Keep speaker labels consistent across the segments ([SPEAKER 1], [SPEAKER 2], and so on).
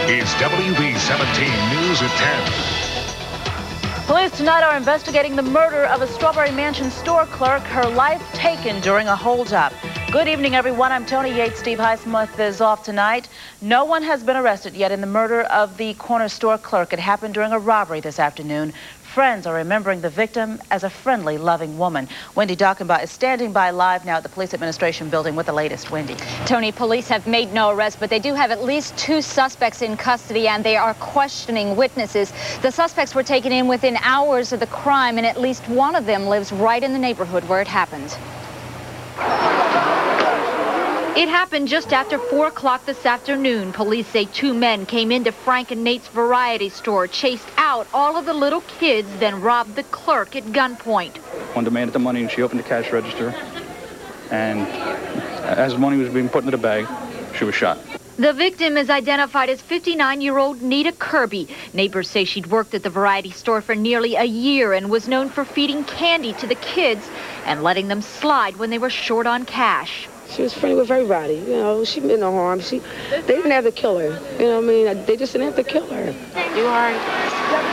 [SPEAKER 1] is WB17 News at 10.
[SPEAKER 2] Police tonight are investigating the murder of a Strawberry Mansion store clerk, her life taken during a holdup. Good evening, everyone. I'm Tony Yates. Steve Highsmith is off tonight. No one has been arrested yet in the murder of the corner store clerk. It happened during a robbery this afternoon. Friends are remembering the victim as a friendly, loving woman. Wendy Dockenbaugh is standing by live now at the Police Administration Building with the latest. Wendy.
[SPEAKER 3] Tony, police have made no arrests, but they do have at least 2 suspects in custody, and they are questioning witnesses. The suspects were taken in within hours of the crime, and at least one of them lives right in the neighborhood where it happened. It happened just after 4 o'clock this afternoon. Police say 2 men came into Frank and Nate's variety store, chased out all of the little kids, then robbed the clerk at gunpoint.
[SPEAKER 4] One demanded the money, and she opened the cash register. And as the money was being put into the bag, she was shot.
[SPEAKER 3] The victim is identified as 59-year-old Nita Kirby. Neighbors say she'd worked at the variety store for nearly a year and was known for feeding candy to the kids and letting them slide when they were short on cash.
[SPEAKER 5] She was friendly with everybody, you know. She meant no harm. They didn't have to kill her, you know what I mean? They just didn't have to kill her. You are?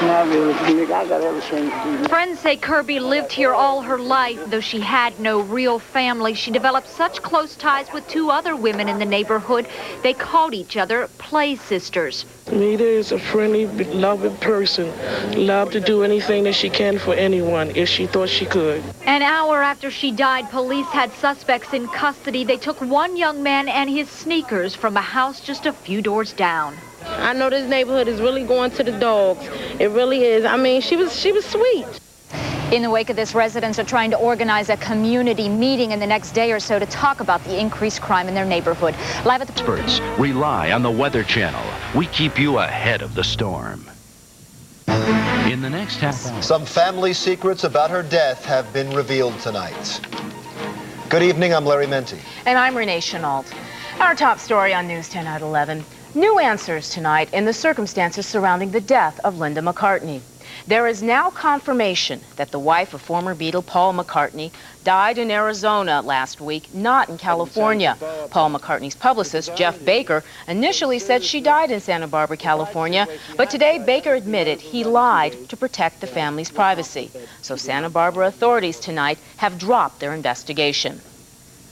[SPEAKER 6] Not really. I got everything.
[SPEAKER 3] Friends say Kirby lived here all her life. Though she had no real family, she developed such close ties with 2 other women in the neighborhood. They called each other play sisters.
[SPEAKER 5] Nita is a friendly, loving person. Loved to do anything that she can for anyone if she thought she could.
[SPEAKER 3] An hour after she died, police had suspects in custody. They took one young man and his sneakers from a house just a few doors down.
[SPEAKER 5] I know this neighborhood is really going to the dogs. It really is. I mean, she was sweet.
[SPEAKER 3] In the wake of this, residents are trying to organize a community meeting in the next day or so to talk about the increased crime in their neighborhood. Live at the
[SPEAKER 7] experts rely on the Weather Channel. We keep you ahead of the storm. In the next half hour.
[SPEAKER 8] Some family secrets about her death have been revealed tonight. Good evening, I'm Larry Menti.
[SPEAKER 9] And I'm Renee Chenault. Our top story on News 10 at 11. New answers tonight in the circumstances surrounding the death of Linda McCartney. There is now confirmation that the wife of former Beatle Paul McCartney died in Arizona last week, not in California. Paul McCartney's publicist, Jeff Baker, initially said she died in Santa Barbara, California, but today Baker admitted he lied to protect the family's privacy. So Santa Barbara authorities tonight have dropped their investigation.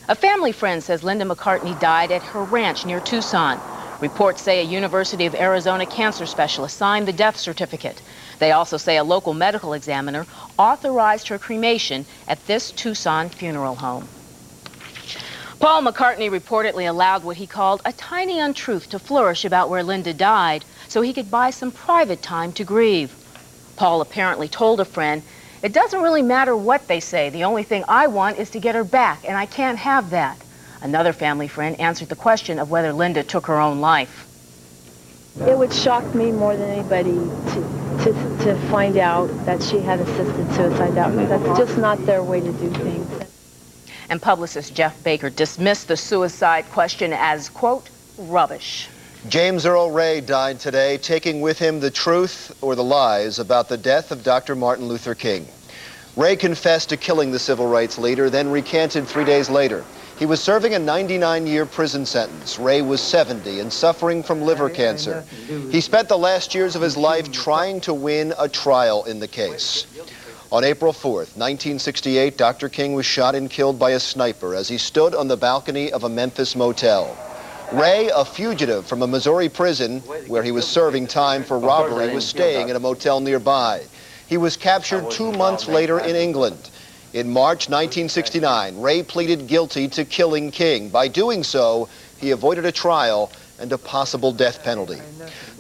[SPEAKER 9] A family friend says Linda McCartney died at her ranch near Tucson. Reports say a University of Arizona cancer specialist signed the death certificate. They also say a local medical examiner authorized her cremation at this Tucson funeral home. Paul McCartney reportedly allowed what he called a tiny untruth to flourish about where Linda died so he could buy some private time to grieve. Paul apparently told a friend, "It doesn't really matter what they say. The only thing I want is to get her back, and I can't have that." Another family friend answered the question of whether Linda took her own life.
[SPEAKER 10] It would shock me more than anybody to find out that she had assisted suicide. That's just not their way to do things.
[SPEAKER 9] And publicist Jeff Baker dismissed the suicide question as, quote, rubbish.
[SPEAKER 8] James Earl Ray died today, taking with him the truth or the lies about the death of Dr. Martin Luther King. Ray confessed to killing the civil rights leader, then recanted 3 days later. He was serving a 99-year prison sentence. Ray was 70 and suffering from liver cancer. He spent the last years of his life trying to win a trial in the case. On April 4th, 1968, Dr. King was shot and killed by a sniper as he stood on the balcony of a Memphis motel. Ray, a fugitive from a Missouri prison where he was serving time for robbery, was staying at a motel nearby. He was captured 2 months later in England. In March 1969, Ray pleaded guilty to killing King. By doing so, he avoided a trial and a possible death penalty.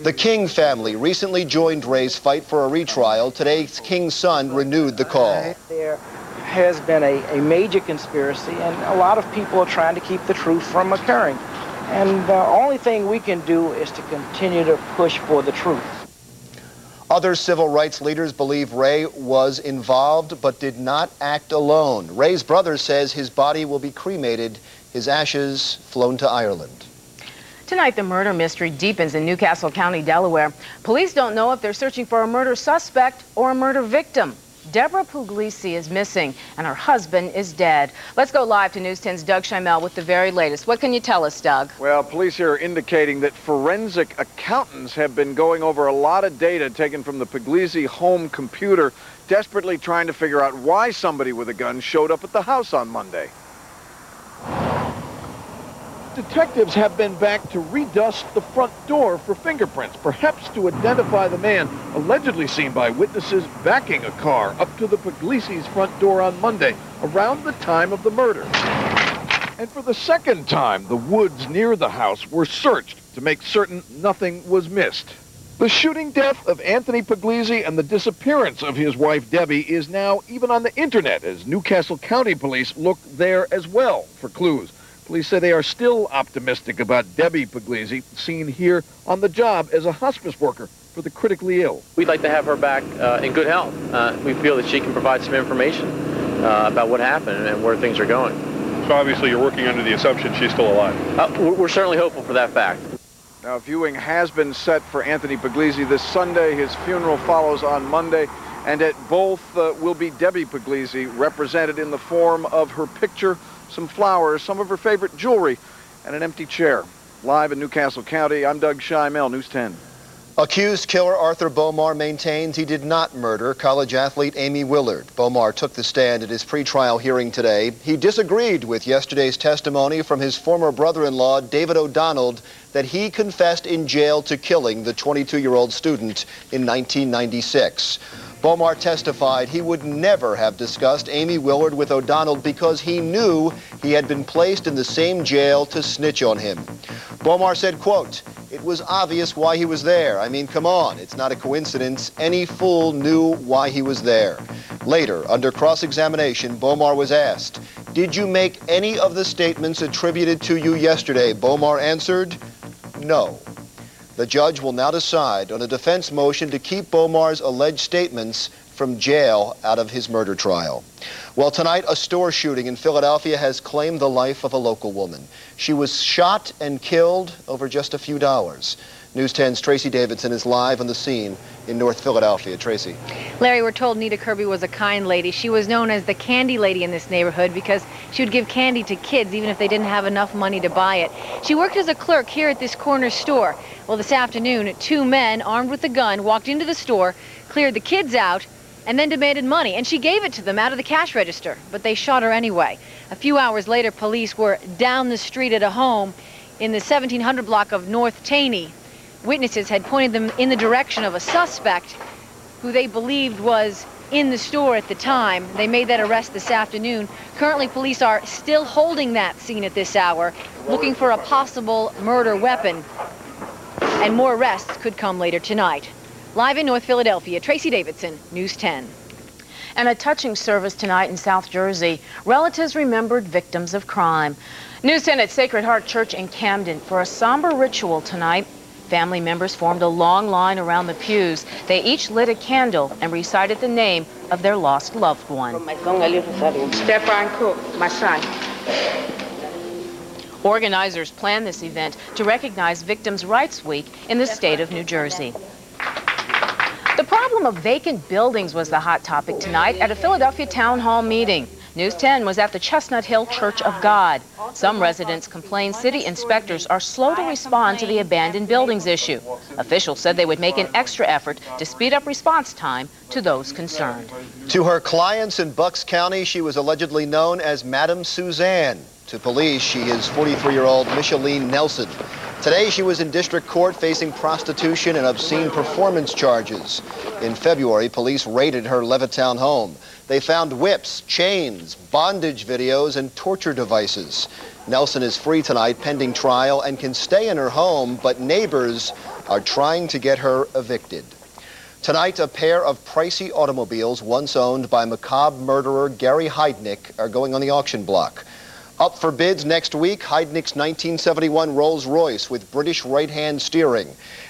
[SPEAKER 8] The King family recently joined Ray's fight for a retrial. Today, King's son renewed the call.
[SPEAKER 11] There has been a major conspiracy, and a lot of people are trying to keep the truth from occurring. And the only thing we can do is to continue to push for the truth.
[SPEAKER 8] Other civil rights leaders believe Ray was involved but did not act alone. Ray's brother says his body will be cremated, his ashes flown to Ireland.
[SPEAKER 9] Tonight, the murder mystery deepens in Newcastle County, Delaware. Police don't know if they're searching for a murder suspect or a murder victim. Deborah Puglisi is missing, and her husband is dead. Let's go live to News 10's Doug Schimel with the very latest. What can you tell us, Doug?
[SPEAKER 12] Well, police here are indicating that forensic accountants have been going over a lot of data taken from the Puglisi home computer, desperately trying to figure out why somebody with a gun showed up at the house on Monday. Detectives have been back to redust the front door for fingerprints, perhaps to identify the man allegedly seen by witnesses backing a car up to the Puglisi's front door on Monday, around the time of the murder. And for the second time, the woods near the house were searched to make certain nothing was missed. The shooting death of Anthony Puglisi and the disappearance of his wife Debbie is now even on the internet, as Newcastle County Police look there as well for clues. Police say they are still optimistic about Debbie Puglisi, seen here on the job as a hospice worker for the critically ill.
[SPEAKER 13] We'd like to have her back in good health. We feel that she can provide some information about what happened and where things are going.
[SPEAKER 14] So obviously you're working under the assumption she's still alive?
[SPEAKER 13] We're certainly hopeful for that fact.
[SPEAKER 12] Now, viewing has been set for Anthony Puglisi this Sunday. His funeral follows on Monday, and at both will be Debbie Puglisi, represented in the form of her picture, some flowers, some of her favorite jewelry, and an empty chair. Live in Newcastle County, I'm Doug Schimel, News 10.
[SPEAKER 8] Accused killer Arthur Bomar maintains he did not murder college athlete Amy Willard. Bomar took the stand at his pretrial hearing today. He disagreed with yesterday's testimony from his former brother-in-law, David O'Donnell, that he confessed in jail to killing the 22-year-old student in 1996. Bomar testified he would never have discussed Amy Willard with O'Donnell because he knew he had been placed in the same jail to snitch on him. Bomar said, quote, "It was obvious why he was there. I mean, come on, it's not a coincidence. Any fool knew why he was there." Later, under cross-examination, Bomar was asked, "Did you make any of the statements attributed to you yesterday?" Bomar answered, "No." The judge will now decide on a defense motion to keep Bomar's alleged statements from jail out of his murder trial. Well, tonight, a store shooting in Philadelphia has claimed the life of a local woman. She was shot and killed over just a few dollars. News 10's Tracy Davidson is live on the scene in North Philadelphia. Tracy.
[SPEAKER 15] Larry, we're told Nita Kirby was a kind lady. She was known as the candy lady in this neighborhood because she would give candy to kids even if they didn't have enough money to buy it. She worked as a clerk here at this corner store. Well, this afternoon, two men armed with a gun walked into the store, cleared the kids out, and then demanded money. And she gave it to them out of the cash register, but they shot her anyway. A few hours later, police were down the street at a home in the 1700 block of North Taney. Witnesses had pointed them in the direction of a suspect who they believed was in the store at the time. They made that arrest this afternoon. Currently, police are still holding that scene at this hour, looking for a possible murder weapon. And more arrests could come later tonight. Live in North Philadelphia, Tracy Davidson, News 10.
[SPEAKER 9] And a touching service tonight in South Jersey. Relatives remembered victims of crime. News 10 at Sacred Heart Church in Camden for a somber ritual tonight. Family members formed a long line around the pews. They each lit a candle and recited the name of their lost loved one.
[SPEAKER 16] Stefan Cook, my son.
[SPEAKER 9] Organizers planned this event to recognize Victims' Rights Week in the state of New Jersey. The problem of vacant buildings was the hot topic tonight at a Philadelphia town hall meeting. News 10 was at the Chestnut Hill Church of God. Some residents complained city inspectors are slow to respond to the abandoned buildings issue. Officials said they would make an extra effort to speed up response time to those concerned.
[SPEAKER 8] To her clients in Bucks County, she was allegedly known as Madam Suzanne. To police, she is 43-year-old Micheline Nelson. Today, she was in district court facing prostitution and obscene performance charges. In February, police raided her Levittown home. They found whips, chains, bondage videos, and torture devices. Nelson is free tonight pending trial and can stay in her home, but neighbors are trying to get her evicted. Tonight, a pair of pricey automobiles once owned by macabre murderer Gary Heidnik are going on the auction block. Up for bids next week, Heidnik's 1971 Rolls-Royce with British right-hand steering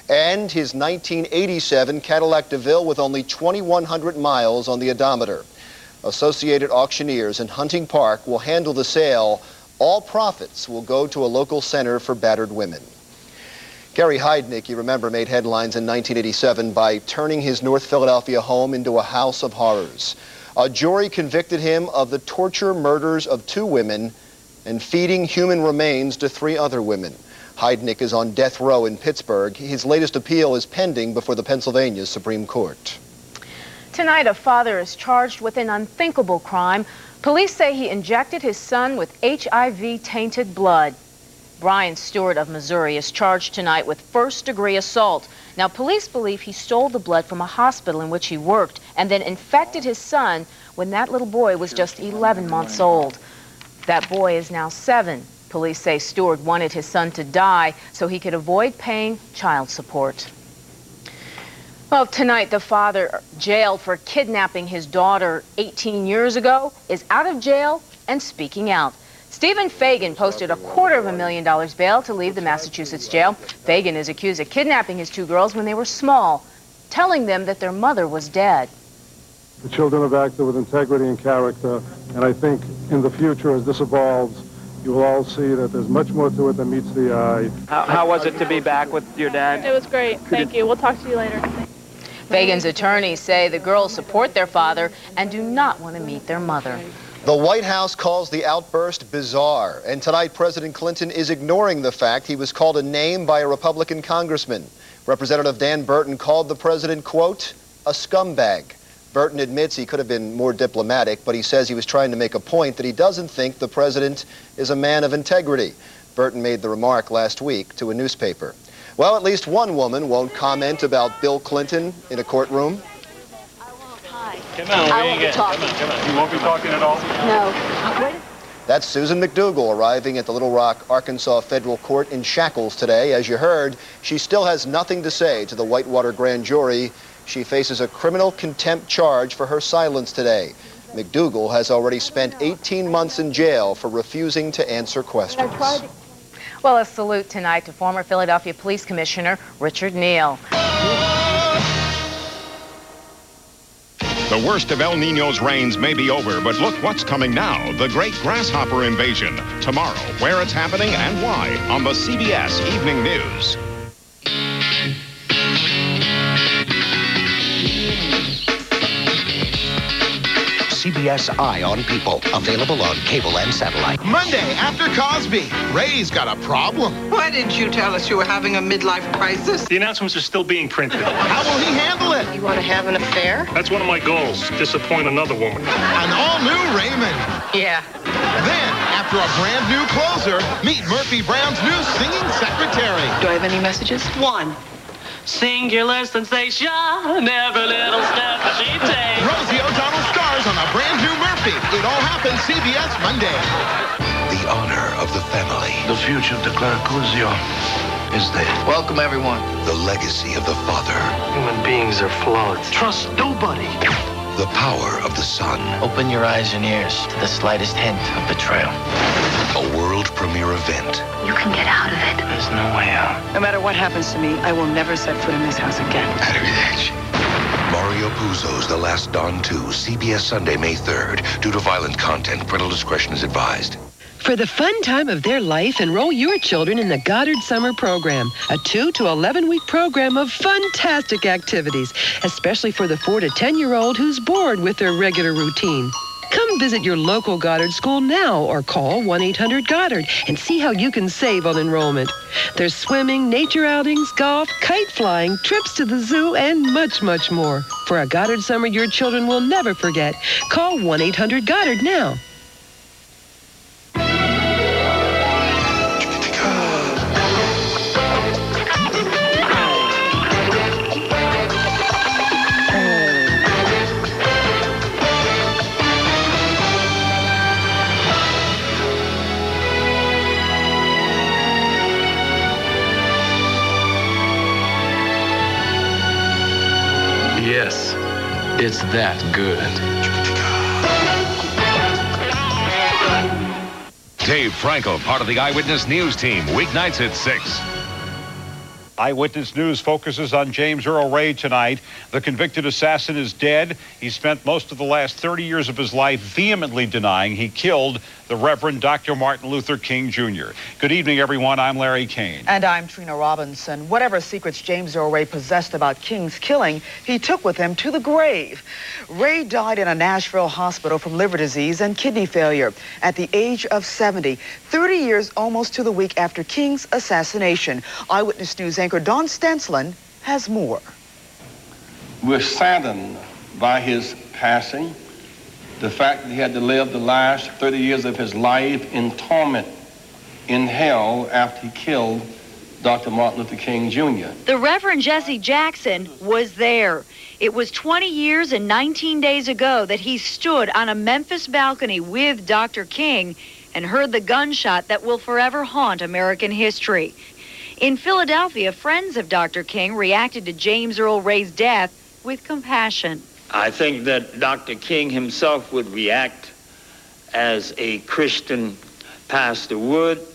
[SPEAKER 8] and his 1987 Cadillac DeVille with only 2,100 miles on the odometer. Associated Auctioneers in Hunting Park will handle the sale. All profits will go to a local center for battered women. Gary Heidnik, you remember, made headlines in 1987 by turning his North Philadelphia home into a house of horrors. A jury convicted him of the torture murders of 2 women and feeding human remains to 3 other women. Heidnik is on death row in Pittsburgh. His latest appeal is pending before the Pennsylvania Supreme Court.
[SPEAKER 9] Tonight, a father is charged with an unthinkable crime. Police say he injected his son with HIV-tainted blood. Brian Stewart of Missouri is charged tonight with first-degree assault. Now, police believe he stole the blood from a hospital in which he worked and then infected his son when that little boy was just 11 months old. That boy is now 7. Police say Stewart wanted his son to die so he could avoid paying child support. Well, tonight, the father jailed for kidnapping his daughter 18 years ago is out of jail and speaking out. Stephen Fagan posted a $250,000 bail to leave the Massachusetts jail. Fagan is accused of kidnapping his 2 girls when they were small, telling them that their mother was dead.
[SPEAKER 17] The children have acted with integrity and character, and I think in the future, as this evolves, you will all see that there's much more to it than meets the eye.
[SPEAKER 11] How was it to be back with your dad?
[SPEAKER 10] It was great. Thank you. We'll talk to you later.
[SPEAKER 9] Fagan's attorneys say the girls support their father and do not want to meet their mother.
[SPEAKER 8] The White House calls the outburst bizarre, and tonight President Clinton is ignoring the fact he was called a name by a Republican congressman. Representative Dan Burton called the president, quote, a scumbag. Burton admits he could have been more diplomatic, but he says he was trying to make a point that he doesn't think the president is a man of integrity. Burton made the remark last week to a newspaper. Well, at least one woman won't comment about Bill Clinton in a courtroom.
[SPEAKER 14] Come on,
[SPEAKER 10] I won't be talking.
[SPEAKER 14] Come on. You won't be talking at all?
[SPEAKER 10] No.
[SPEAKER 8] That's Susan McDougal arriving at the Little Rock, Arkansas federal court in shackles today. As you heard, she still has nothing to say to the Whitewater grand jury. She faces a criminal contempt charge for her silence today. McDougal has already spent 18 months in jail for refusing to answer questions.
[SPEAKER 9] Well, a salute tonight to former Philadelphia Police Commissioner Richard Neal.
[SPEAKER 18] The worst of El Niño's rains may be over, but look what's coming now. The great grasshopper invasion. Tomorrow, where it's happening and why on the CBS Evening News.
[SPEAKER 1] CBS Eye on People, available on cable and satellite.
[SPEAKER 19] Monday, after Cosby, Ray's got a problem.
[SPEAKER 20] Why didn't you tell us you were having a midlife crisis?
[SPEAKER 14] The announcements are still being printed.
[SPEAKER 19] How will he handle it?
[SPEAKER 20] You want to have an affair?
[SPEAKER 14] That's one of my goals, disappoint another woman.
[SPEAKER 19] An all-new Raymond.
[SPEAKER 20] Yeah.
[SPEAKER 19] Then, after a brand new closer, meet Murphy Brown's new singing secretary.
[SPEAKER 20] Do I have any messages?
[SPEAKER 21] 1. Singular sensation, every little step that she takes.
[SPEAKER 19] Rosie O'Donnell stars on a brand new Murphy. It all happens CBS Monday.
[SPEAKER 1] The honor of the family. The future of the Claricuzio is there.
[SPEAKER 22] Welcome, everyone.
[SPEAKER 1] The legacy of the father.
[SPEAKER 22] Human beings are flawed.
[SPEAKER 1] Trust nobody. The power of the son.
[SPEAKER 22] Open your eyes and ears to the slightest hint of betrayal.
[SPEAKER 1] A world premiere event.
[SPEAKER 22] You can get out of it. There's no way out.
[SPEAKER 20] No matter what happens to me, I will never set foot in this house again.
[SPEAKER 1] Mario Puzo's The Last Don 2, CBS Sunday, May 3rd. Due to violent content, parental discretion is advised.
[SPEAKER 23] For the fun time of their life, enroll your children in the Goddard Summer Program, a 2 to 11-week program of fantastic activities, especially for the 4 to 10-year-old who's bored with their regular routine. Come visit your local Goddard school now or call 1-800-GODDARD and see how you can save on enrollment. There's swimming, nature outings, golf, kite flying, trips to the zoo, and much, much more. For a Goddard summer your children will never forget. Call 1-800-GODDARD now.
[SPEAKER 22] Yes, it's that good.
[SPEAKER 24] Dave Frankel, part of the Eyewitness News team, weeknights at 6.
[SPEAKER 2] Eyewitness News focuses on James Earl Ray tonight. The convicted assassin is dead. He spent most of the last 30 years of his life vehemently denying he killed the Reverend Dr. Martin Luther King Jr. Good evening, everyone. I'm Larry Kane.
[SPEAKER 4] And I'm Trina Robinson. Whatever secrets James Earl Ray possessed about King's killing, he took with him to the grave. Ray died in a Nashville hospital from liver disease and kidney failure at the age of 70, 30 years almost to the week after King's assassination. Eyewitness News anchor Don Stenslin has more.
[SPEAKER 6] We're saddened by his passing. The fact that he had to live the last 30 years of his life in torment in hell after he killed Dr. Martin Luther King Jr.
[SPEAKER 3] The Reverend Jesse Jackson was there. It was 20 years and 19 days ago that he stood on a Memphis balcony with Dr. King and heard the gunshot that will forever haunt American history. In Philadelphia, friends of Dr. King reacted to James Earl Ray's death with compassion.
[SPEAKER 24] I think that Dr. King himself would react as a Christian pastor would.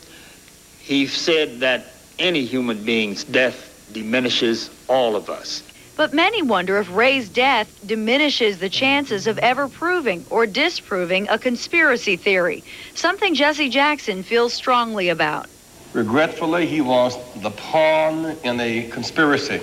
[SPEAKER 24] He said that any human being's death diminishes all of us.
[SPEAKER 3] But many wonder if Ray's death diminishes the chances of ever proving or disproving a conspiracy theory, something Jesse Jackson feels strongly about.
[SPEAKER 6] Regretfully, he was the pawn in a conspiracy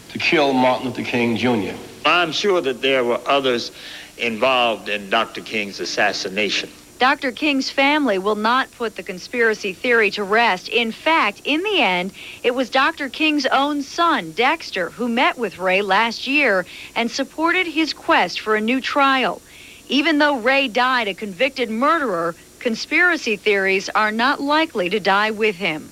[SPEAKER 6] to kill Martin Luther King Jr.
[SPEAKER 24] I'm sure that there were others involved in Dr. King's assassination.
[SPEAKER 3] Dr. King's family will not put the conspiracy theory to rest. In fact, in the end, it was Dr. King's own son, Dexter, who met with Ray last year and supported his quest for a new trial. Even though Ray died a convicted murderer, conspiracy theories are not likely to die with him.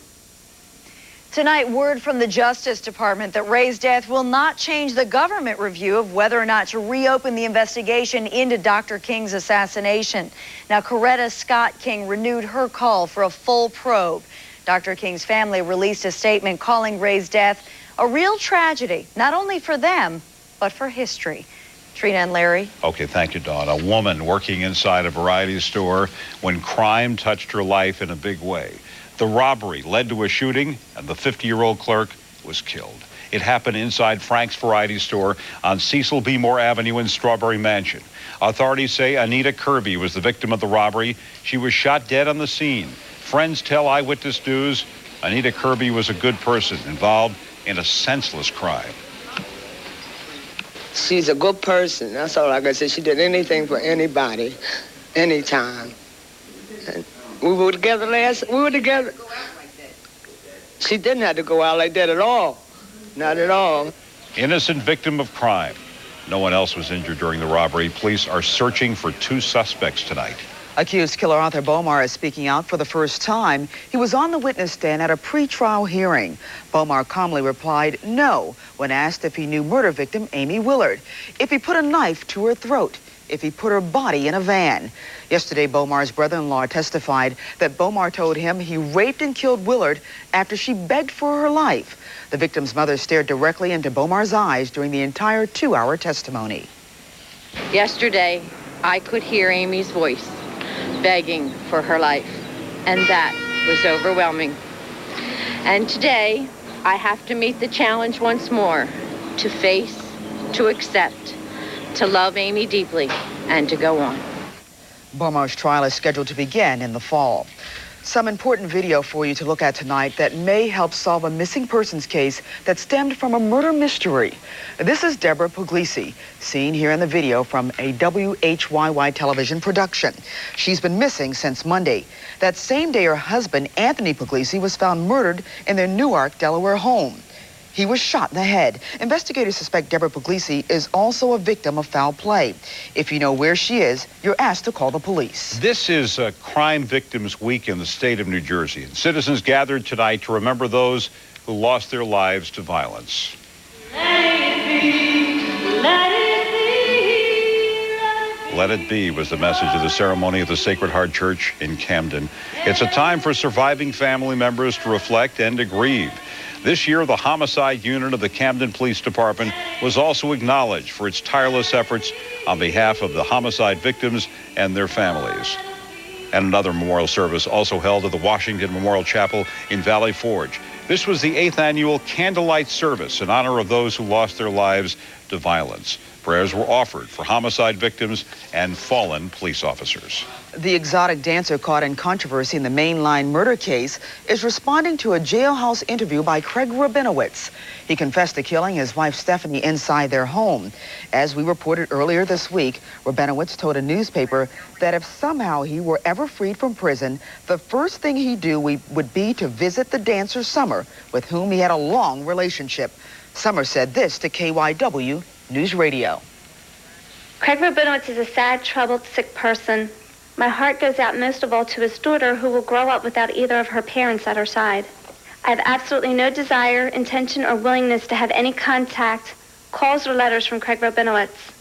[SPEAKER 3] Tonight, word from the Justice Department that Ray's death will not change the government review of whether or not to reopen the investigation into Dr. King's assassination. Now, Coretta Scott King renewed her call for a full probe. Dr. King's family released a statement calling Ray's death a real tragedy, not only for them, but for history. Trina and Larry.
[SPEAKER 2] Okay, thank you, Dawn. A woman working inside a variety store when crime touched her life in a big way. The robbery led to a shooting, and the 50-year-old clerk was killed. It happened inside Frank's Variety Store on Cecil B. Moore Avenue in Strawberry Mansion. Authorities say Anita Kirby was the victim of the robbery. She was shot dead on the scene. Friends tell Eyewitness News Anita Kirby was a good person involved in a senseless crime.
[SPEAKER 25] She's a good person. That's all I can say. She did anything for anybody, anytime. And we were together we were together. She didn't have to go out like that at all. Not at all.
[SPEAKER 2] Innocent victim of crime. No one else was injured during the robbery. Police are searching for 2 suspects tonight.
[SPEAKER 4] Accused killer Arthur Bomar is speaking out for the first time. He was on the witness stand at a pre-trial hearing. Bomar calmly replied no when asked if he knew murder victim Amy Willard, if he put a knife to her throat, if he put her body in a van. Yesterday, Bomar's brother-in-law testified that Bomar told him he raped and killed Willard after she begged for her life. The victim's mother stared directly into Bomar's eyes during the entire 2-hour testimony.
[SPEAKER 26] Yesterday, I could hear Amy's voice begging for her life, and that was overwhelming. And today, I have to meet the challenge once more, to face, to accept, to love Amy deeply, and to go on.
[SPEAKER 4] Bomar's trial is scheduled to begin in the fall. Some important video for you to look at tonight that may help solve a missing persons case that stemmed from a murder mystery. This is Deborah Puglisi, seen here in the video from a WHYY television production. She's been missing since Monday. That same day, her husband, Anthony Puglisi, was found murdered in their Newark, Delaware home. He was shot in the head. Investigators suspect Deborah Puglisi is also a victim of foul play. If you know where she is, you're asked to call the police.
[SPEAKER 2] This is Crime Victims Week in the state of New Jersey. And citizens gathered tonight to remember those who lost their lives to violence. Let it be was the message of the ceremony at the Sacred Heart Church in Camden. It's a time for surviving family members to reflect and to grieve. This year, the homicide unit of the Camden Police Department was also acknowledged for its tireless efforts on behalf of the homicide victims and their families. And another memorial service also held at the Washington Memorial Chapel in Valley Forge. This was the 8th annual candlelight service in honor of those who lost their lives to violence. Prayers were offered for homicide victims and fallen police officers.
[SPEAKER 4] The exotic dancer caught in controversy in the mainline murder case is responding to a jailhouse interview by Craig Rabinowitz. He confessed to killing his wife Stephanie inside their home. As we reported earlier this week, Rabinowitz told a newspaper that if somehow he were ever freed from prison, the first thing he'd do would be to visit the dancer Summer, with whom he had a long relationship. Summer said this to KYW News Radio.
[SPEAKER 5] Craig Rabinowitz is a sad, troubled, sick person. My heart goes out most of all to his daughter, who will grow up without either of her parents at her side. I have absolutely no desire, intention, or willingness to have any contact, calls, or letters from Craig Rabinowitz.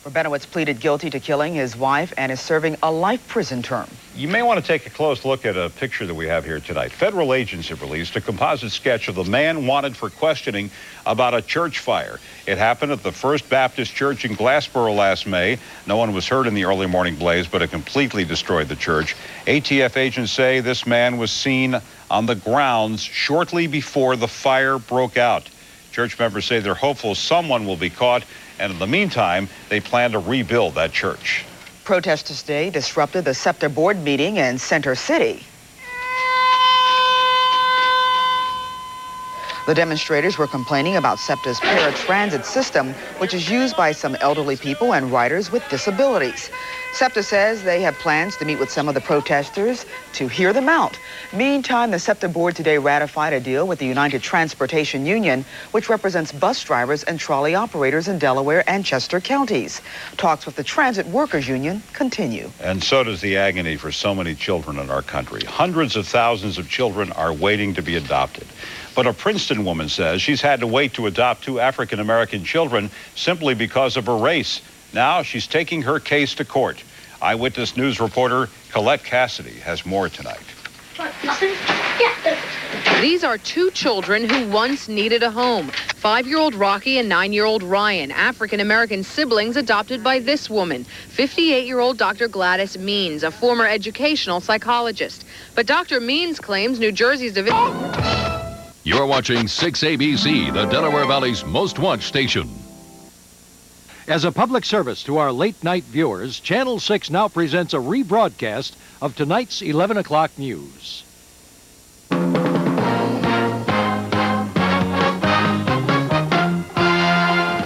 [SPEAKER 4] Rabinowitz pleaded guilty to killing his wife and is serving a life prison term.
[SPEAKER 2] You may want to take a close look at a picture that we have here tonight. Federal agents have released a composite sketch of the man wanted for questioning about a church fire. It happened at the First Baptist Church in Glassboro last May. No one was hurt in the early morning blaze, but it completely destroyed the church. ATF agents say this man was seen on the grounds shortly before the fire broke out. Church members say they're hopeful someone will be caught, and in the meantime, they plan to rebuild that church.
[SPEAKER 4] Protesters today disrupted the SEPTA board meeting in Center City. The demonstrators were complaining about SEPTA's paratransit system, which is used by some elderly people and riders with disabilities. SEPTA says they have plans to meet with some of the protesters to hear them out. Meantime, the SEPTA board today ratified a deal with the United Transportation Union, which represents bus drivers and trolley operators in Delaware and Chester counties. Talks with the Transit Workers Union continue.
[SPEAKER 2] And so does the agony for so many children in our country. Hundreds of thousands of children are waiting to be adopted. But a Princeton woman says she's had to wait to adopt 2 African-American children simply because of her race. Now she's taking her case to court. Eyewitness News reporter Colette Cassidy has more tonight.
[SPEAKER 7] These are 2 children who once needed a home. 5-year-old Rocky and 9-year-old Ryan, African-American siblings adopted by this woman, 58-year-old Dr. Gladys Means, a former educational psychologist. But Dr. Means claims New Jersey's division...
[SPEAKER 12] You're watching 6ABC, the Delaware Valley's most watched station.
[SPEAKER 13] As a public service to our late-night viewers, Channel 6 now presents a rebroadcast of tonight's 11 o'clock news.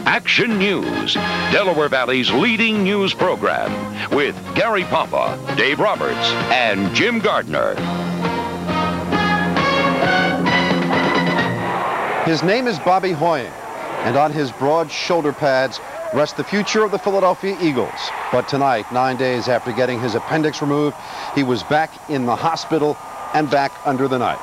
[SPEAKER 15] Action News, Delaware Valley's leading news program, with Gary Papa, Dave Roberts, and Jim Gardner.
[SPEAKER 8] His name is Bobby Hoying, and on his broad shoulder pads rests the future of the Philadelphia Eagles. But tonight, 9 days after getting his appendix removed, he was back in the hospital and back under the knife.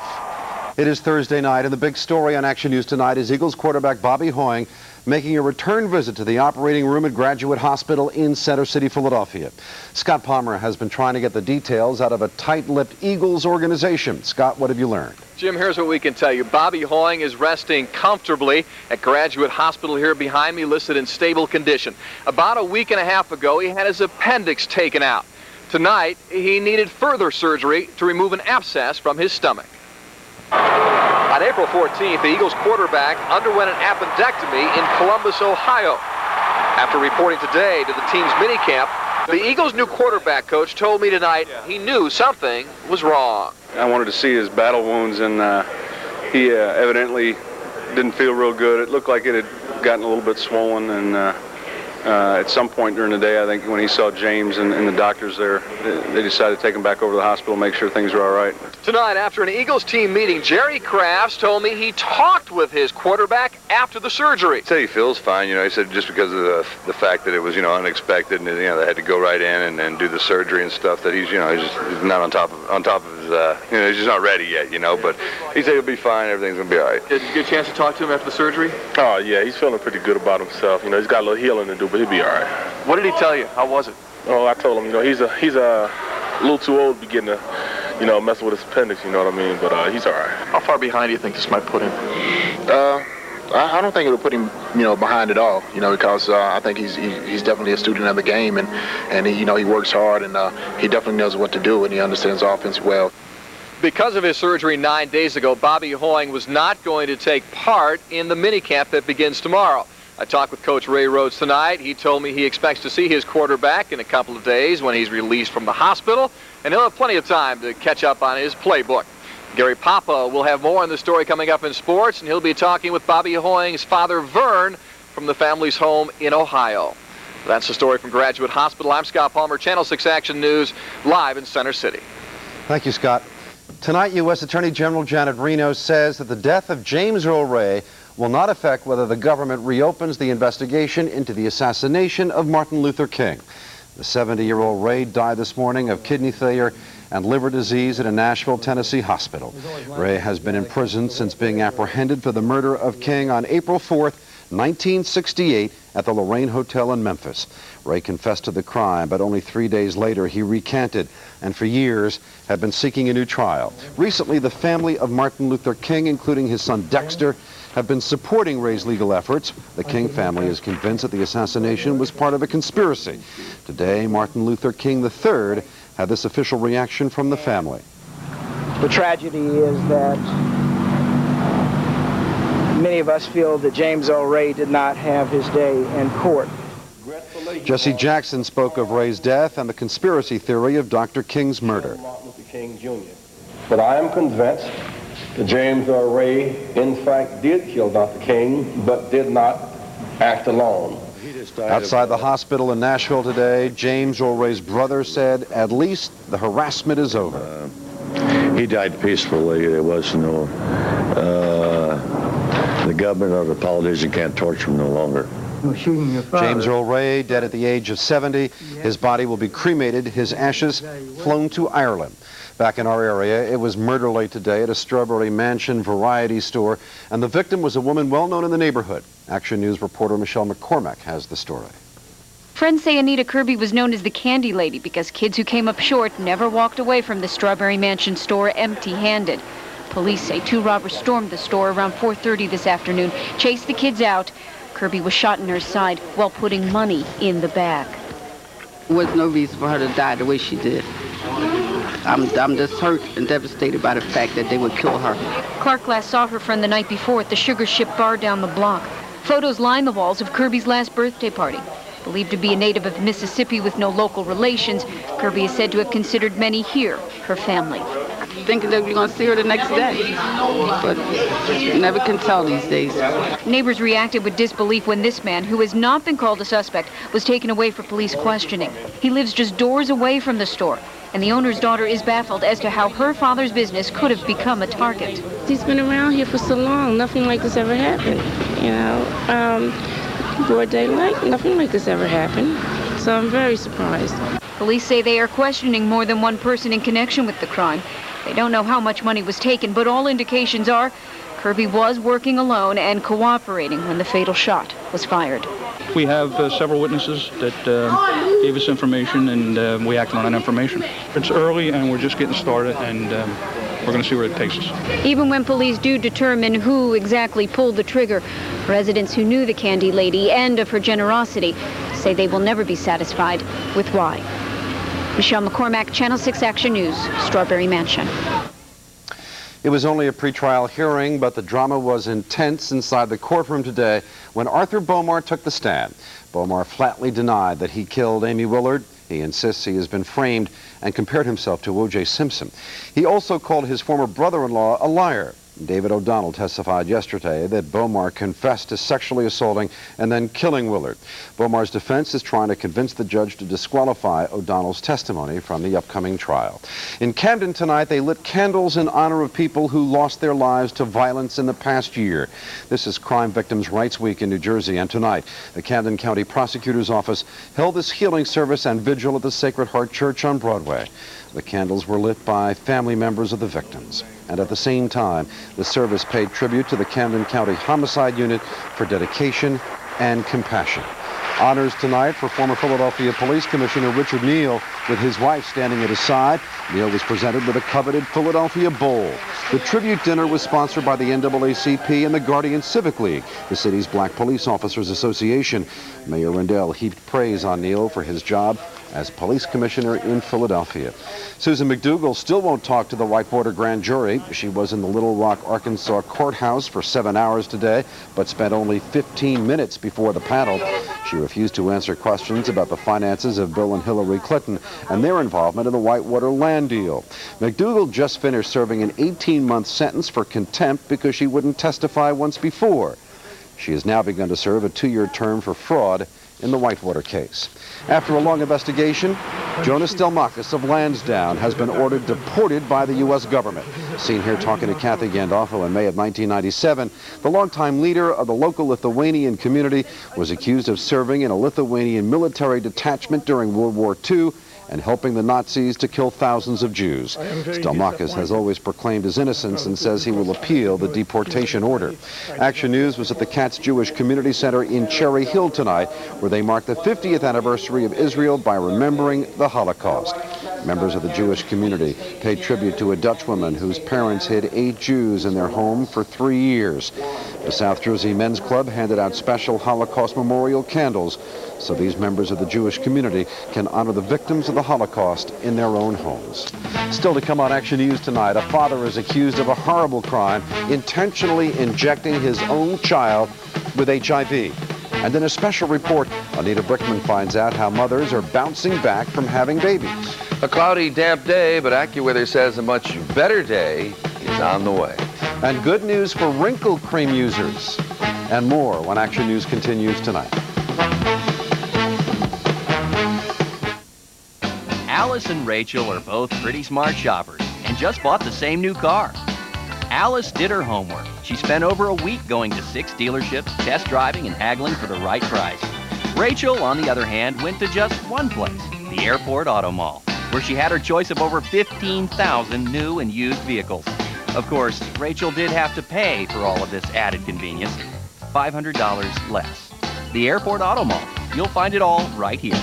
[SPEAKER 8] It is Thursday night, and the big story on Action News tonight is Eagles quarterback Bobby Hoying making a return visit to the operating room at Graduate Hospital in Center City, Philadelphia. Scott Palmer has been trying to get the details out of a tight-lipped Eagles organization. Scott, what have you learned?
[SPEAKER 16] Jim, here's what we can tell you. Bobby Hoying is resting comfortably at Graduate Hospital here behind me, listed in stable condition. About a week and a half ago, he had his appendix taken out. Tonight, he needed further surgery to remove an abscess from his stomach. On April 14th, the Eagles quarterback underwent an appendectomy in Columbus, Ohio. After reporting today to the team's minicamp, the Eagles' new quarterback coach told me tonight he knew something was wrong.
[SPEAKER 14] I wanted to see his battle wounds, and he evidently didn't feel real good. It looked like it had gotten a little bit swollen, and at some point during the day, I think when he saw James and the doctors there, they decided to take him back over to the hospital, make sure things were all right.
[SPEAKER 16] Tonight, after an Eagles team meeting, Jerry Crafts told me he talked with his quarterback after the surgery.
[SPEAKER 27] He said he feels fine. He said just because of the fact that it was, unexpected, and they had to go right in and do the surgery and stuff, that he's not on top of his, he's just not ready yet, But he said he'll be fine. Everything's gonna be all right.
[SPEAKER 16] Did you get a chance to talk to him after the surgery?
[SPEAKER 14] Oh yeah, he's feeling pretty good about himself. He's got a little healing to do, but he'll be all right.
[SPEAKER 16] What did he tell you? How was it?
[SPEAKER 14] Oh, I told him, he's a little too old to be getting messing with his appendix, you know what I mean? But he's all right.
[SPEAKER 16] How far behind do you think this might put him?
[SPEAKER 28] I don't think it would put him, behind at all, because I think he's definitely a student of the game, and he, he works hard, and he definitely knows what to do, and he understands offense well.
[SPEAKER 16] Because of his surgery 9 days ago, Bobby Hoying was not going to take part in the minicamp that begins tomorrow. I talked with Coach Ray Rhodes tonight. He told me he expects to see his quarterback in a couple of days when he's released from the hospital, and he'll have plenty of time to catch up on his playbook. Gary Papa will have more on the story coming up in sports, and he'll be talking with Bobby Hoying's father, Vern, from the family's home in Ohio. That's the story from Graduate Hospital. I'm Scott Palmer, Channel 6 Action News, live in Center City.
[SPEAKER 9] Thank you, Scott. Tonight, U.S. Attorney General Janet Reno says that the death of James Earl Ray will not affect whether the government reopens the investigation into the assassination of Martin Luther King. The 70-year-old Ray died this morning of kidney failure and liver disease at a Nashville, Tennessee hospital. Ray has been in prison since being apprehended for the murder of King on April 4th, 1968 at the Lorraine Hotel in Memphis. Ray confessed to the crime, but only 3 days later he recanted and for years had been seeking a new trial. Recently, the family of Martin Luther King, including his son Dexter, have been supporting Ray's legal efforts. The King family is convinced that the assassination was part of a conspiracy. Today, Martin Luther King III had this official reaction from the family.
[SPEAKER 10] The tragedy is that many of us feel that James Earl Ray did not have his day in court.
[SPEAKER 9] Jesse Jackson spoke of Ray's death and the conspiracy theory of Dr. King's murder.
[SPEAKER 6] Martin Luther King Jr. But I am convinced that James Earl Ray, in fact, did kill Dr. King, but did not act alone.
[SPEAKER 9] Outside the hospital in Nashville today, James Earl Ray's brother said, at least the harassment is over.
[SPEAKER 11] He died peacefully. There was no, the government or the politician can't torture him no longer.
[SPEAKER 9] James Earl Ray, dead at the age of 70. His body will be cremated, his ashes flown to Ireland. Back in our area, it was murder late today at a Strawberry Mansion variety store, and the victim was a woman well known in the neighborhood. Action News reporter Michelle McCormack has the story.
[SPEAKER 17] Friends say Anita Kirby was known as the Candy Lady because kids who came up short never walked away from the Strawberry Mansion store empty-handed. Police say 2 robbers stormed the store around 4:30 this afternoon, chased the kids out. Kirby was shot in her side while putting money in the bag.
[SPEAKER 18] There was no reason for her to die the way she did. I'm just hurt and devastated by the fact that they would kill her.
[SPEAKER 17] Clark last saw her friend the night before at the Sugar Ship Bar down the block. Photos line the walls of Kirby's last birthday party. Believed to be a native of Mississippi with no local relations, Kirby is said to have considered many here her family.
[SPEAKER 18] Thinking that we're going to see her the next day, but you never can tell these days.
[SPEAKER 17] Neighbors reacted with disbelief when this man, who has not been called a suspect, was taken away for police questioning. He lives just doors away from the store, and the owner's daughter is baffled as to how her father's business could have become a target.
[SPEAKER 19] He's been around here for so long, nothing like this ever happened, you know. Broad daylight, nothing like this ever happened, so I'm very surprised.
[SPEAKER 17] Police say they are questioning more than one person in connection with the crime. They don't know how much money was taken, but all indications are Kirby was working alone and cooperating when the fatal shot was fired.
[SPEAKER 20] We have several witnesses that gave us information, and we acted on that information. It's early, and we're just getting started, and we're going to see where it takes us.
[SPEAKER 17] Even when police do determine who exactly pulled the trigger, residents who knew the Candy Lady and of her generosity say they will never be satisfied with why. Michelle McCormack, Channel 6 Action News, Strawberry Mansion.
[SPEAKER 9] It was only a pretrial hearing, but the drama was intense inside the courtroom today when Arthur Bomar took the stand. Bomar flatly denied that he killed Amy Willard. He insists he has been framed and compared himself to O.J. Simpson. He also called his former brother-in-law a liar. David O'Donnell testified yesterday that Bomar confessed to sexually assaulting and then killing Willard. Bomar's defense is trying to convince the judge to disqualify O'Donnell's testimony from the upcoming trial. In Camden tonight, they lit candles in honor of people who lost their lives to violence in the past year. This is Crime Victims' Rights Week in New Jersey, and tonight, the Camden County Prosecutor's Office held this healing service and vigil at the Sacred Heart Church on Broadway. The candles were lit by family members of the victims. And at the same time, the service paid tribute to the Camden County Homicide Unit for dedication and compassion. Honors tonight for former Philadelphia Police Commissioner Richard Neal, with his wife standing at his side. Neal was presented with a coveted Philadelphia Bowl. The tribute dinner was sponsored by the NAACP and the Guardian Civic League, the city's Black Police Officers Association. Mayor Rendell heaped praise on Neal for his job as police commissioner in Philadelphia. Susan McDougal still won't talk to the Whitewater grand jury. She was in the Little Rock, Arkansas courthouse for 7 hours today, but spent only 15 minutes before the panel. She refused to answer questions about the finances of Bill and Hillary Clinton and their involvement in the Whitewater land deal. McDougal just finished serving an 18-month sentence for contempt because she wouldn't testify once before. She has now begun to serve a 2-year term for fraud in the Whitewater case. After a long investigation, Jonas Delmakis of Lansdowne has been ordered deported by the U.S. government. Seen here talking to Kathy Gandolfo in May of 1997, the longtime leader of the local Lithuanian community was accused of serving in a Lithuanian military detachment during World War II and helping the Nazis to kill thousands of Jews. Delmakis has always proclaimed his innocence and says he will appeal the deportation order. Action News was at the Katz Jewish Community Center in Cherry Hill tonight, where they marked the 50th anniversary of Israel by remembering the Holocaust. Members of the Jewish community paid tribute to a Dutch woman whose parents hid 8 Jews in their home for 3 years. The South Jersey Men's Club handed out special Holocaust memorial candles so these members of the Jewish community can honor the victims of the Holocaust in their own homes. Still to come on Action News tonight, a father is accused of a horrible crime, intentionally injecting his own child with HIV. And in a special report, Anita Brickman finds out how mothers are bouncing back from having babies.
[SPEAKER 1] A cloudy, damp day, but AccuWeather says a much better day is on the way.
[SPEAKER 9] And good news for wrinkle cream users. And more when Action News continues tonight.
[SPEAKER 3] Alice and Rachel are both pretty smart shoppers and just bought the same new car. Alice did her homework. She spent over a week going to 6 dealerships, test driving and haggling for the right price. Rachel, on the other hand, went to just one place, the Airport Auto Mall, where she had her choice of over 15,000 new and used vehicles. Of course, Rachel did have to pay for all of this added convenience, $500 less. The Airport Auto Mall. You'll find it all right here.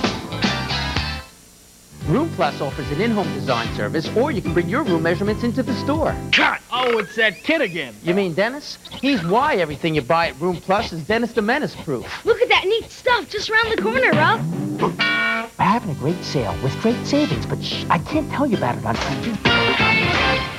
[SPEAKER 21] Room Plus offers an in-home design service, or you can bring your room measurements into the store.
[SPEAKER 22] Cut! Oh, it's that kid again.
[SPEAKER 21] You mean Dennis? He's why everything you buy at Room Plus is Dennis the Menace proof.
[SPEAKER 23] Look at that neat stuff just around the corner, Rob.
[SPEAKER 21] We're having a great sale with great savings, but shh, I can't tell you about it on TV.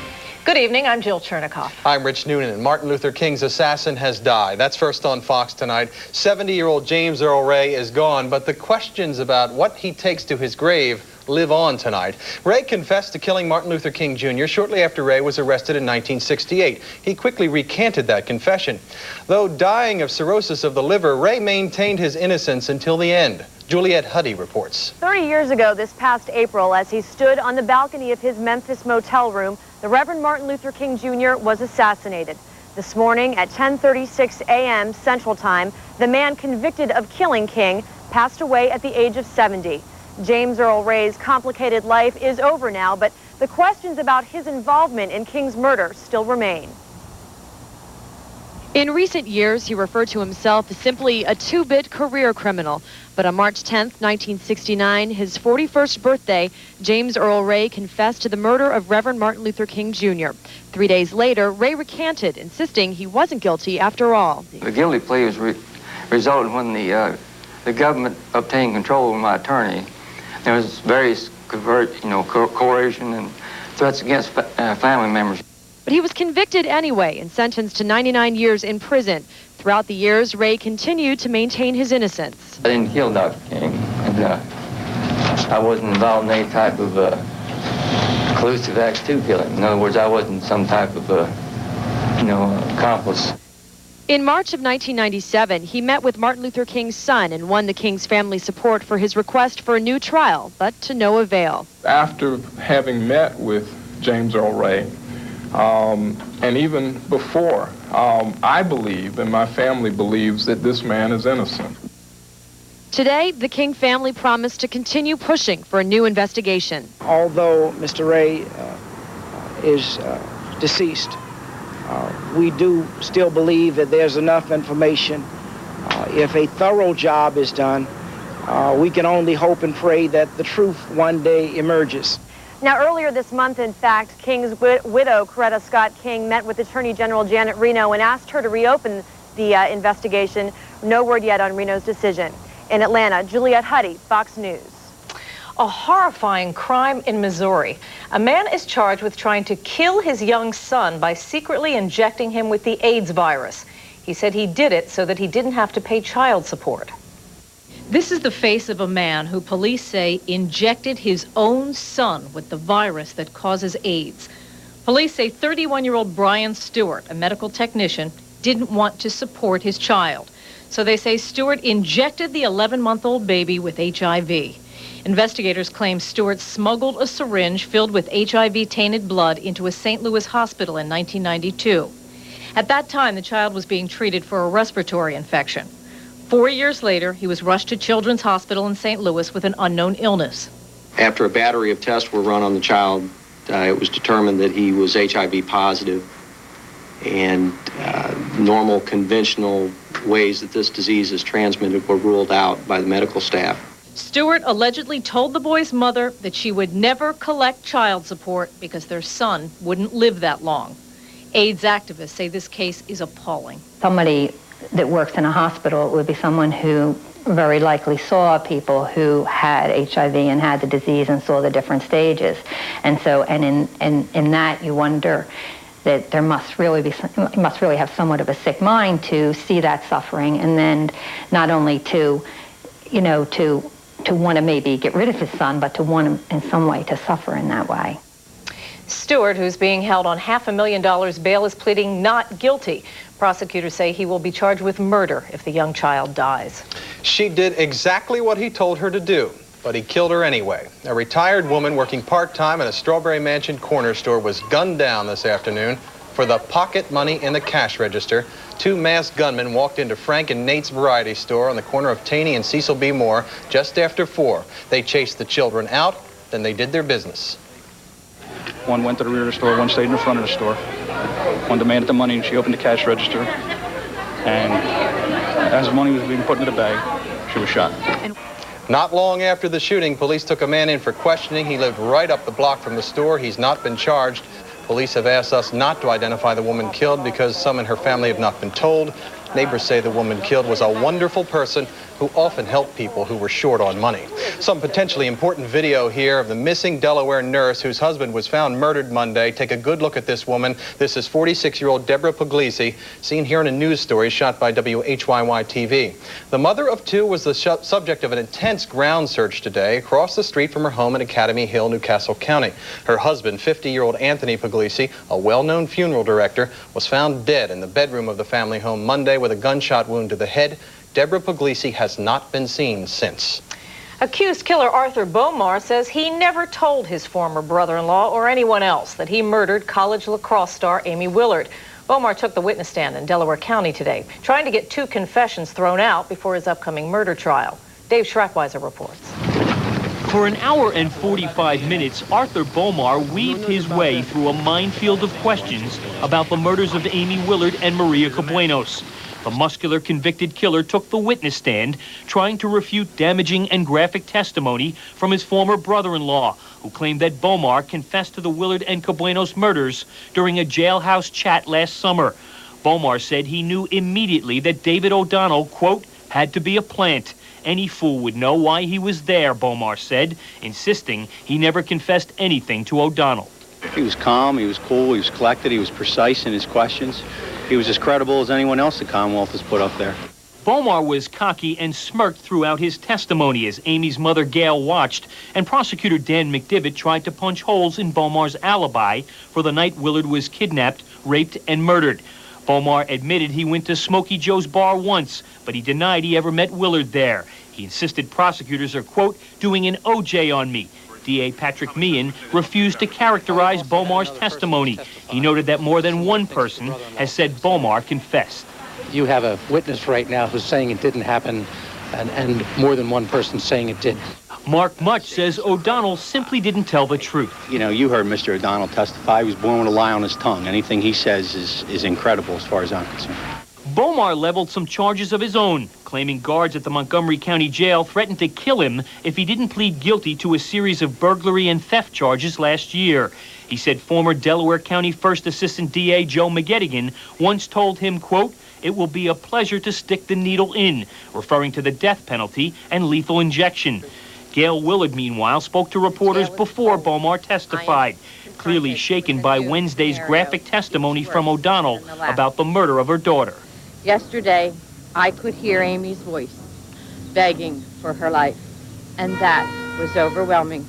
[SPEAKER 24] Good evening, I'm Jill Chernikoff.
[SPEAKER 25] I'm Rich Noonan, and Martin Luther King's assassin has died. That's first on Fox tonight. 70-year-old James Earl Ray is gone, but the questions about what he takes to his grave live on tonight. Ray confessed to killing Martin Luther King Jr. shortly after Ray was arrested in 1968. He quickly recanted that confession. Though dying of cirrhosis of the liver, Ray maintained his innocence until the end. Juliet Huddy reports.
[SPEAKER 26] 30 years ago this past April, as he stood on the balcony of his Memphis motel room, the Reverend Martin Luther King Jr. was assassinated. This morning at 10:36 a.m. Central Time, the man convicted of killing King passed away at the age of 70. James Earl Ray's complicated life is over now, but the questions about his involvement in King's murder still remain.
[SPEAKER 7] In recent years, he referred to himself as simply a 2-bit career criminal. But on March 10th, 1969, his 41st birthday, James Earl Ray confessed to the murder of Reverend Martin Luther King Jr. 3 days later, Ray recanted, insisting he wasn't guilty after all.
[SPEAKER 29] The guilty plea was resulted when the government obtained control of my attorney. There was various coercion and threats against family members.
[SPEAKER 7] But he was convicted anyway and sentenced to 99 years in prison. Throughout the years, Ray continued to maintain his innocence.
[SPEAKER 29] I didn't kill Dr. King, and I wasn't involved in any type of collusive acts to kill him. In other words, I wasn't some type of, accomplice.
[SPEAKER 7] In March of 1997, he met with Martin Luther King's son and won the King's family support for his request for a new trial, but to no avail.
[SPEAKER 30] After having met with James Earl Ray, and even before, I believe, and my family believes, that this man is innocent.
[SPEAKER 7] Today, the King family promised to continue pushing for a new investigation.
[SPEAKER 10] Although Mr. Ray is deceased, we do still believe that there's enough information. If a thorough job is done, we can only hope and pray that the truth one day emerges.
[SPEAKER 26] Now, earlier this month, in fact, King's widow, Coretta Scott King, met with Attorney General Janet Reno and asked her to reopen the investigation. No word yet on Reno's decision. In Atlanta, Juliet Huddy, Fox News.
[SPEAKER 24] A horrifying crime in Missouri. A man is charged with trying to kill his young son by secretly injecting him with the AIDS virus. He said he did it so that he didn't have to pay child support.
[SPEAKER 2] This is the face of a man who police say injected his own son with the virus that causes AIDS. Police say 31-year-old Brian Stewart, a medical technician, didn't want to support his child. So they say Stewart injected the 11-month-old baby with HIV. Investigators claim Stewart smuggled a syringe filled with HIV-tainted blood into a St. Louis hospital in 1992. At that time, the child was being treated for a respiratory infection. 4 years later, he was rushed to Children's Hospital in St. Louis with an unknown illness.
[SPEAKER 4] After a battery of tests were run on the child, it was determined that he was HIV positive, and normal conventional ways that this disease is transmitted were ruled out by the medical staff.
[SPEAKER 2] Stewart allegedly told the boy's mother that she would never collect child support because their son wouldn't live that long. AIDS activists say this case is appalling.
[SPEAKER 5] Somebody that works in a hospital would be someone who very likely saw people who had HIV and had the disease and saw the different stages. And so, and in that you wonder that there must really have somewhat of a sick mind to see that suffering, and then not only to want to maybe get rid of his son, but to want him in some way to suffer in that way.
[SPEAKER 24] Stewart, who's being held on $500,000 bail, is pleading not guilty. Prosecutors say he will be charged with murder if the young child dies.
[SPEAKER 25] She did exactly what he told her to do, but he killed her anyway. A retired woman working part-time at a Strawberry Mansion corner store was gunned down this afternoon for the pocket money in the cash register. Two masked gunmen walked into Frank and Nate's variety store on the corner of Taney and Cecil B. Moore just after 4. They chased the children out, then they did their business.
[SPEAKER 20] One went to the rear of the store, one stayed in the front of the store. One demanded the money, and she opened the cash register. And as the money was being put into the bag, she was shot.
[SPEAKER 25] Not long after the shooting, police took a man in for questioning. He lived right up the block from the store. He's not been charged. Police have asked us not to identify the woman killed because some in her family have not been told. Neighbors say the woman killed was a wonderful person who often helped people who were short on money. Some potentially important video here of the missing Delaware nurse whose husband was found murdered Monday. Take a good look at this woman. This is 46-year-old Deborah Puglisi, seen here in a news story shot by WHYY TV. The mother of two was the subject of an intense ground search today across the street from her home in Academy Hill, Newcastle County. Her husband, 50-year-old Anthony Puglisi, a well-known funeral director, was found dead in the bedroom of the family home Monday with a gunshot wound to the head. Deborah Puglisi has not been seen since.
[SPEAKER 24] Accused killer Arthur Bomar says he never told his former brother-in-law or anyone else that he murdered college lacrosse star Amy Willard. Bomar took the witness stand in Delaware County today, trying to get 2 confessions thrown out before his upcoming murder trial. Dave Schrackweiser reports.
[SPEAKER 8] For an hour and 45 minutes, Arthur Bomar weaved his way through a minefield of questions about the murders of Amy Willard and Maria Cabuenos. The muscular convicted killer took the witness stand, trying to refute damaging and graphic testimony from his former brother-in-law, who claimed that Bomar confessed to the Willard and Cabuenos murders during a jailhouse chat last summer. Bomar said he knew immediately that David O'Donnell, quote, had to be a plant. Any fool would know why he was there, Bomar said, insisting he never confessed anything to O'Donnell.
[SPEAKER 12] He was calm, he was cool, he was collected, he was precise in his questions. He was as credible as anyone else the Commonwealth has put up there.
[SPEAKER 8] Bomar was cocky and smirked throughout his testimony as Amy's mother Gail watched, and prosecutor Dan McDivitt tried to punch holes in Bomar's alibi for the night Willard was kidnapped, raped, and murdered. Bomar admitted he went to Smokey Joe's bar once, but he denied he ever met Willard there. He insisted prosecutors are, quote, doing an OJ on me. DA Patrick Meehan refused to characterize Bomar's testimony. He noted that more than one person has said Bomar confessed.
[SPEAKER 13] You have a witness right now who's saying it didn't happen, and more than one person saying it did.
[SPEAKER 8] Mark Much says O'Donnell simply didn't tell the truth.
[SPEAKER 12] You know, you heard Mr. O'Donnell testify. He was born with a lie on his tongue. Anything he says is incredible as far as I'm concerned.
[SPEAKER 8] Bomar leveled some charges of his own, claiming guards at the Montgomery County Jail threatened to kill him if he didn't plead guilty to a series of burglary and theft charges last year. He said former Delaware County First Assistant DA Joe McGettigan once told him, quote, it will be a pleasure to stick the needle in, referring to the death penalty and lethal injection. Gail Willard, meanwhile, spoke to reporters before Bomar testified, clearly shaken by Wednesday's graphic testimony from O'Donnell about the murder of her daughter.
[SPEAKER 6] Yesterday, I could hear Amy's voice begging for her life, and that was overwhelming.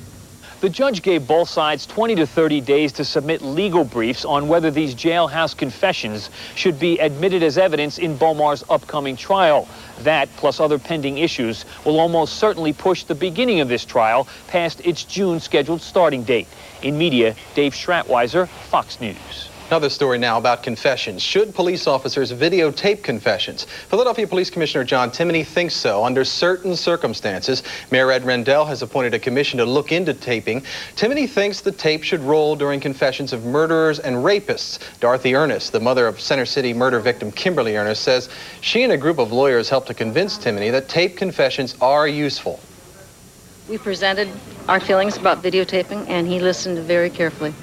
[SPEAKER 8] The judge gave both sides 20 to 30 days to submit legal briefs on whether these jailhouse confessions should be admitted as evidence in Bomar's upcoming trial. That, plus other pending issues, will almost certainly push the beginning of this trial past its June scheduled starting date. In media, Dave Schratweiser, Fox News.
[SPEAKER 25] Another story now about confessions. Should police officers videotape confessions? Philadelphia Police Commissioner John Timoney thinks so under certain circumstances. Mayor Ed Rendell has appointed a commission to look into taping. Timoney thinks the tape should roll during confessions of murderers and rapists. Dorothy Ernest, the mother of Center City murder victim Kimberly Ernest, says she and a group of lawyers helped to convince Timoney that tape confessions are useful.
[SPEAKER 11] We presented our feelings about videotaping, and he listened very carefully.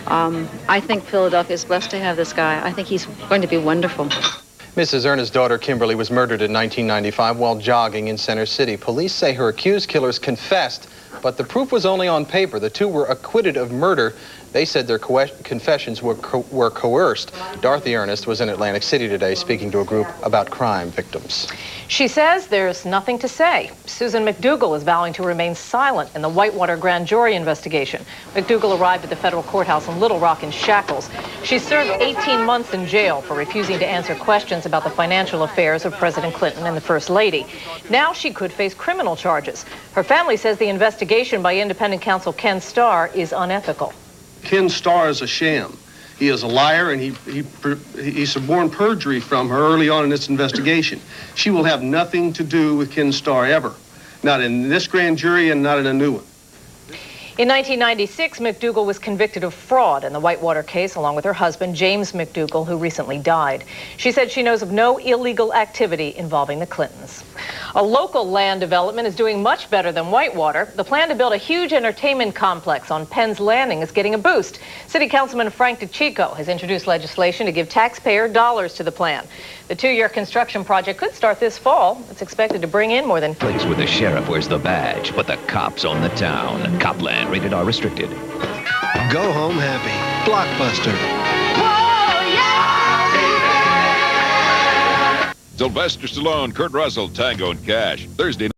[SPEAKER 11] I think Philadelphia is blessed to have this guy. I think he's going to be wonderful.
[SPEAKER 25] Mrs. Ernest's daughter, Kimberly, was murdered in 1995 while jogging in Center City. Police say her accused killers confessed, but the proof was only on paper. The two were acquitted of murder. They said their confessions were coerced. Dorothy Ernest was in Atlantic City today speaking to a group about crime victims.
[SPEAKER 2] She says there's nothing to say. Susan McDougal is vowing to remain silent in the Whitewater grand jury investigation. McDougal arrived at the federal courthouse in Little Rock in shackles. She served 18 months in jail for refusing to answer questions about the financial affairs of President Clinton and the First Lady. Now she could face criminal charges. Her family says the investigation by independent counsel Ken Starr is unethical.
[SPEAKER 14] Ken Starr is a sham. He is a liar, and he suborned perjury from her early on in this investigation. She will have nothing to do with Ken Starr ever. Not in this grand jury and not in a new one.
[SPEAKER 2] In 1996, McDougal was convicted of fraud in the Whitewater case along with her husband, James McDougal, who recently died. She said she knows of no illegal activity involving the Clintons. A local land development is doing much better than Whitewater. The plan to build a huge entertainment complex on Penn's Landing is getting a boost. City Councilman Frank DeCicco has introduced legislation to give taxpayer dollars to the plan. The 2-year construction project could start this fall. It's expected to bring in more than...
[SPEAKER 15] Place where the sheriff wears the badge, but the cops own the town. Copland, rated R restricted.
[SPEAKER 16] Go home happy. Blockbuster.
[SPEAKER 17] Sylvester Stallone, Kurt Russell, Tango and Cash. Thursday night.